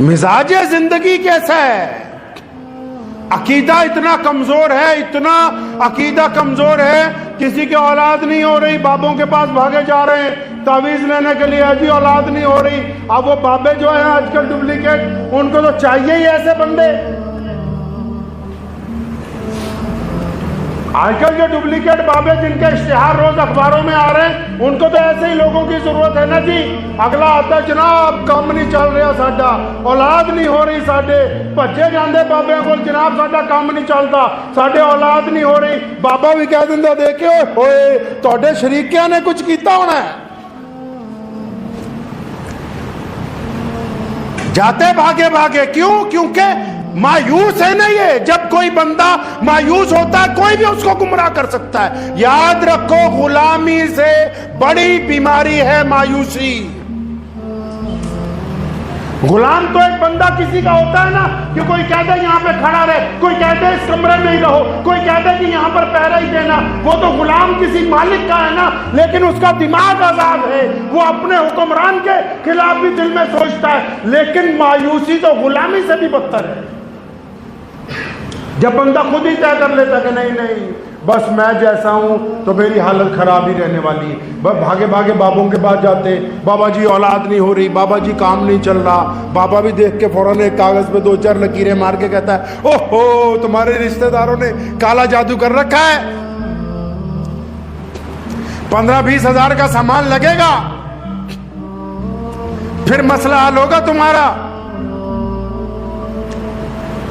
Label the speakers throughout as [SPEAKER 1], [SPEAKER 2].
[SPEAKER 1] मिजाज जिंदगी कैसा है? अकीदा इतना कमजोर है, इतना अकीदा कमजोर है, किसी की औलाद नहीं हो रही, बाबों के पास भागे जा रहे हैं तावीज लेने के लिए, अभी औलाद नहीं हो रही। अब वो बाबे जो है आजकल डुप्लीकेट, उनको तो चाहिए ही ऐसे बंदे। आजकल जो डुप्लीकेट बाबे जिनके इश्तिहार रोज अखबारों में आ रहे हैं, उनको तो ऐसे ही लोगों की जरूरत है ना जी। अगला आता जनाब काम नहीं चल रहा साडा, औलाद नहीं हो रही साडे, भज्जे जाते बाबे को जनाब साडा काम नहीं चलता, साडे औलाद नहीं हो रही। बाबा भी कह दिंदा देखे होए तुहाडे शरीकियां ने कुछ किया होना है। जाते भागे भागे क्यों? क्योंकि मायूस है ना ये। जब कोई बंदा मायूस होता है कोई भी उसको गुमराह कर सकता है। याद रखो गुलामी से बड़ी बीमारी है मायूसी। गुलाम तो एक बंदा किसी का होता है ना कि कोई कहता है यहां पे खड़ा रहे, कोई कहता है इस कमरे में ही रहो, कोई कहता है कि यहां पर पहरा ही देना। वो तो गुलाम किसी मालिक का है ना, लेकिन उसका दिमाग आजाद है, वो अपने हुक्मरान के खिलाफ भी दिल में सोचता है। लेकिन मायूसी तो गुलामी से भी बदतर है। जब बंदा खुद ही तय कर लेता कि नहीं नहीं बस मैं जैसा हूं तो मेरी हालत खराब ही रहने वाली, बस भागे भागे बाबों के पास जाते, बाबा जी औलाद नहीं हो रही, बाबा जी काम नहीं चल रहा। बाबा भी देख के फौरन एक कागज पे 2-4 लकीरें मार के कहता है ओहो तुम्हारे रिश्तेदारों ने काला जादू कर रखा है, 15-20 हजार का सामान लगेगा, फिर मसला हल होगा तुम्हारा।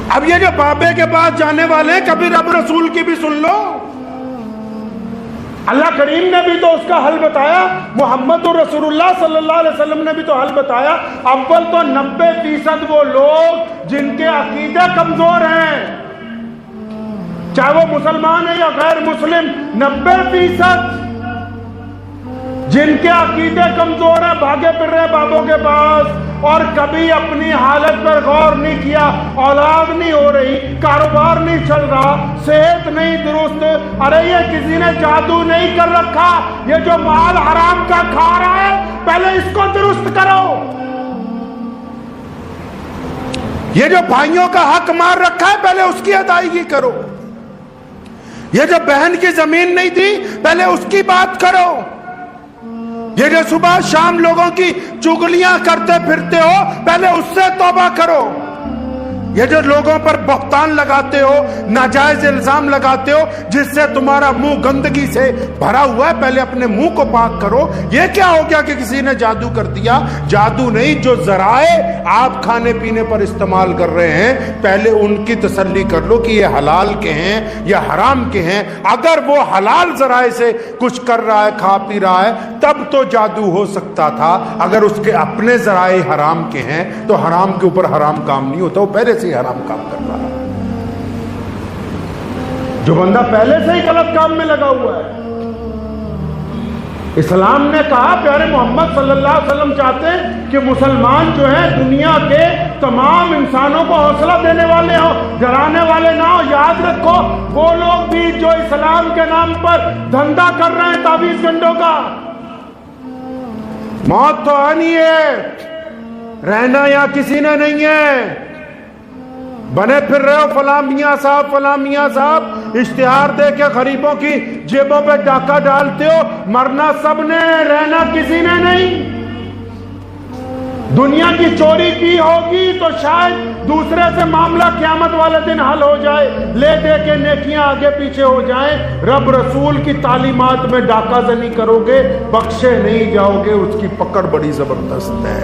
[SPEAKER 1] अब ये जो बाबे के पास जाने वाले, कभी रब रसूल की भी सुन लो। अल्लाह करीम ने भी तो उसका हल बताया, मोहम्मद रसूलुल्लाह सल्लल्लाहु अलैहि वसल्लम ने भी तो हल बताया। अव्वल तो 90% वो लोग जिनके अकीदे कमजोर हैं, चाहे वो मुसलमान है या गैर मुस्लिम, 90% जिनके अकीदे कमजोर है, भागे फिर रहे बाबों के पास और कभी अपनी हालत पर गौर नहीं किया। औलाद नहीं हो रही, कारोबार नहीं चल रहा, सेहत नहीं दुरुस्त। अरे ये किसी ने जादू नहीं कर रखा, ये जो माल हराम का खा रहा है पहले इसको दुरुस्त करो। ये जो भाइयों का हक मार रखा है पहले उसकी अदायगी करो। ये जो बहन की जमीन नहीं दी पहले उसकी बात करो। ये जो सुबह शाम लोगों की चुगलियां करते फिरते हो पहले उससे तौबा करो। ये जो लोगों पर बख्तान लगाते हो, नाजायज इल्जाम लगाते हो, जिससे तुम्हारा मुंह गंदगी से भरा हुआ है, पहले अपने मुंह को पाक करो। ये क्या हो गया कि किसी ने जादू कर दिया? जादू नहीं, जो जराए आप खाने पीने पर इस्तेमाल कर रहे हैं पहले उनकी तसल्ली कर लो कि ये हलाल के हैं या हराम के हैं। अगर वो हलाल जराए से कुछ कर रहा है, खा पी रहा है, तब तो जादू हो सकता था। अगर उसके अपने जराए हराम के हैं तो हराम के ऊपर हराम काम नहीं होता, वो पहले से हराम काम कर रहा है। जो बंदा पहले से ही गलत काम में लगा हुआ है। इस्लाम ने कहा, प्यारे मोहम्मद सल्लल्लाहु अलैहि वसल्लम चाहते हैं कि मुसलमान जो है दुनिया के तमाम इंसानों को हौसला देने वाले हो, डराने वाले ना हो। याद रखो वो लोग भी जो इस्लाम के नाम पर धंधा कर रहे हैं ताबीज गंडों का, मौत तो आनी है, रहना यहां किसी ने नहीं है। बने फिर रहे हो फला मियां साहब, फला मियां साहब, इश्तिहार दे के गरीबों की जेबों पे डाका डालते हो। मरना सबने, रहना किसी ने नहीं। दुनिया की चोरी की होगी तो शायद दूसरे से मामला क़यामत वाले दिन हल हो जाए, ले दे के नेकियां आगे पीछे हो जाएं। रब रसूल की तालीमात में डाका जनी करोगे, बख्शे नहीं जाओगे, उसकी पकड़ बड़ी जबरदस्त है।